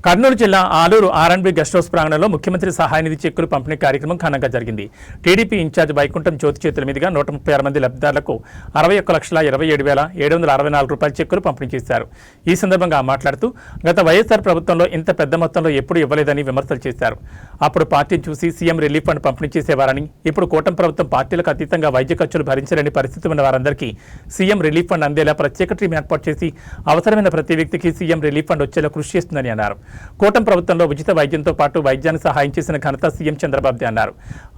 కర్నూలు జిల్లా ఆలూరు ఆర్ఎండ్బి guest house ప్రాంగణంలో ముఖ్యమంత్రి సహాయ నిధి చెక్కులు పంపిణీ కార్యక్రమం ఘనంగా జరిగింది. టీడీపీ ఇన్ఛార్జ్ వైకుంఠం జ్యోతి చేతుల మీదుగా 136 మంది లబ్ధిదారులకు 61,27,764 రూపాయల చెక్కులు పంపిణీ చేశారు. ఈ సందర్భంగా మాట్లాడుతూ గత వైఎస్ఆర్ ప్రభుత్వంలో ఇంత పెద్ద మొత్తంలో ఎప్పుడూ ఇవ్వలేదని విమర్శలు చేశారు. అప్పుడు పార్టీని చూసి సీఎం రిలీఫ్ ఫండ్ పంపిణీ చేసేవారని, ఇప్పుడు కూటమి ప్రభుత్వం పార్టీలకు అతీతంగా వైద్య ఖర్చులు భరించలేని పరిస్థితి ఉన్న వారందరికీ సీఎం రిలీఫ్ ఫండ్ అందేలా ప్రత్యేక టీం ఏర్పాటు చేసి అవసరమైన ప్రతి వ్యక్తికి సీఎం రిలీఫ్ ఫండ్ వచ్చేలా కృషి చేస్తుందని అన్నారు. కూటమి ప్రభుత్వంలో ఉచిత వైద్యంతో పాటు వైద్యానికి సహాయం చేసిన ఘనత సీఎం చంద్రబాబుదే అన్నారు.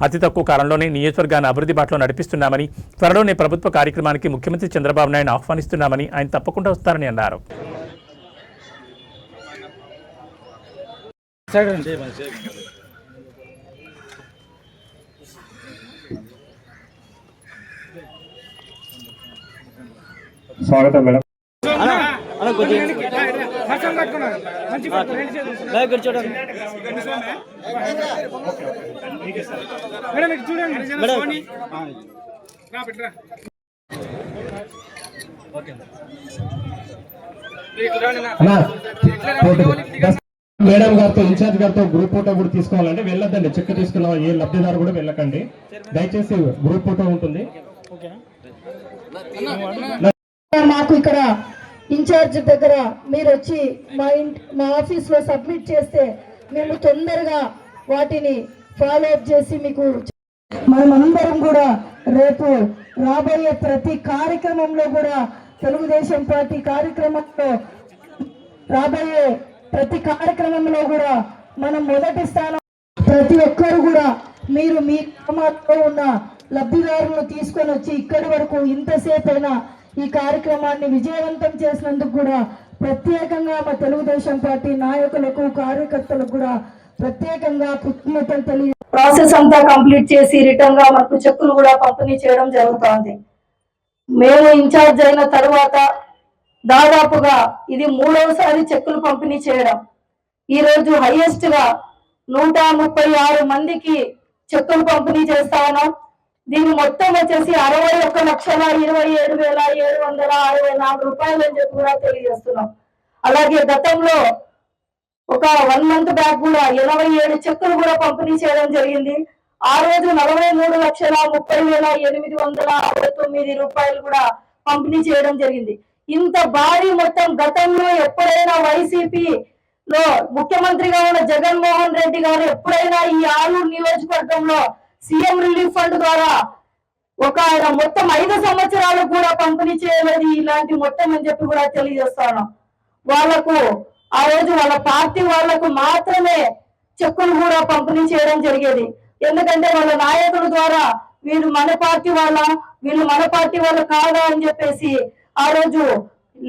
అతి తక్కువ కాలంలోనే నియోజకవర్గాన్ని అభివృద్ధి బాటలో నడిపిస్తున్నామని, త్వరలోనే ప్రభుత్వ కార్యక్రమానికి ముఖ్యమంత్రి చంద్రబాబు నాయుడు ఆహ్వానిస్తున్నామని, ఆయన తప్పకుండా వస్తారని అన్నారు. స్వాగతం మేడం. మేడం గారితో ఇన్ఛార్జ్ గారితో గ్రూప్ ఫోటో కూడా తీసుకోవాలంటే వెళ్ళొద్దండి. చెక్ తీసుకున్న ఏ లబ్ధిదారు కూడా వెళ్ళకండి. దయచేసి గ్రూప్ ఫోటో ఉంటుంది. మాకు ఇక్కడ ఇన్ఛార్జ్ దగ్గర మీరు వచ్చి మా ఆఫీస్లో సబ్మిట్ చేస్తే మేము తొందరగా వాటిని ఫాలో అప్ చేసి మీకు మనమందరం కూడా రేపు రాబోయే ప్రతి కార్యక్రమంలో కూడా తెలుగుదేశం పార్టీ కార్యక్రమంలో రాబోయే ప్రతి కార్యక్రమంలో కూడా మనం మొదటి స్థానం. ప్రతి ఒక్కరు కూడా మీరు మీ గ్రామాల్లో ఉన్న లబ్ధిదారులను తీసుకొని వచ్చి ఇక్కడి వరకు ఇంతసేపైనా ఈ కార్యక్రమాన్ని విజయవంతం చేసినందుకు కూడా ప్రత్యేకంగా మా తెలుగుదేశం పార్టీ నాయకులకు కార్యకర్తలకు కూడా ప్రత్యేకంగా కృతజ్ఞతలు తెలియ. ప్రాసెస్ అంతా కంప్లీట్ చేసి రిటర్న్ గా మనకు చెక్కులు కూడా పంపిణీ చేయడం జరుగుతోంది. మేము ఇన్ఛార్జ్ అయిన తర్వాత దాదాపుగా ఇది 3వసారి చెక్కులు పంపిణీ చేయడం. ఈ రోజు హైయెస్ట్ గా 136 మందికి చెక్కులు పంపిణీ చేస్తా ఉన్నాం. దీని మొత్తం వచ్చేసి 61,27,764 రూపాయలు అని చెప్పి కూడా తెలియజేస్తున్నాం. అలాగే గతంలో ఒక 1 మంత్ బ్యాక్ కూడా 87 చెక్కులు కూడా పంపిణీ చేయడం జరిగింది. ఆ రోజు 43,30,869 రూపాయలు కూడా పంపిణీ చేయడం జరిగింది. ఇంత భారీ మొత్తం గతంలో ఎప్పుడైనా వైసీపీలో ముఖ్యమంత్రిగా ఉన్న జగన్మోహన్ రెడ్డి గారు ఎప్పుడైనా ఈ ఆలూరు నియోజకవర్గంలో సీఎం రిలీఫ్ ఫండ్ ద్వారా ఒక మొత్తం 5 సంవత్సరాలు కూడా పంపిణీ చేయలేదు ఇలాంటి మొత్తం అని చెప్పి కూడా తెలియజేస్తాను. వాళ్ళకు ఆ రోజు వాళ్ళ పార్టీ వాళ్లకు మాత్రమే చెక్కులు కూడా పంపిణీ చేయడం జరిగేది. ఎందుకంటే వాళ్ళ నాయకుల ద్వారా వీళ్ళు మన పార్టీ వాళ్ళు కాదా అని చెప్పేసి ఆ రోజు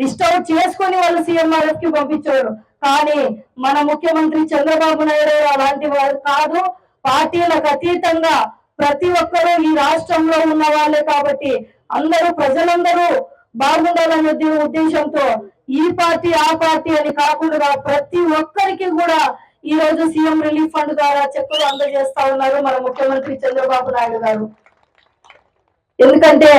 లిస్ట్ అవుట్ చేసుకొని వాళ్ళు సీఎంఆర్ఎఫ్ కి పంపించారు. కానీ మన ముఖ్యమంత్రి చంద్రబాబు నాయుడు అలాంటి వారు కాదు. పార్టీలకు అతీతంగా ప్రతి ఒక్కరూ ఈ రాష్ట్రంలో ఉన్న వాళ్ళే కాబట్టి ప్రజలందరూ బాగుండాలనే ఉద్దేశంతో ఈ పార్టీ ఆ పార్టీ అని కాకుండా ప్రతి ఒక్కరికి కూడా ఈ రోజు సీఎం రిలీఫ్ ఫండ్ ద్వారా చెక్కులు అందజేస్తా ఉన్నారు మన ముఖ్యమంత్రి చంద్రబాబు నాయుడు గారు. ఎందుకంటే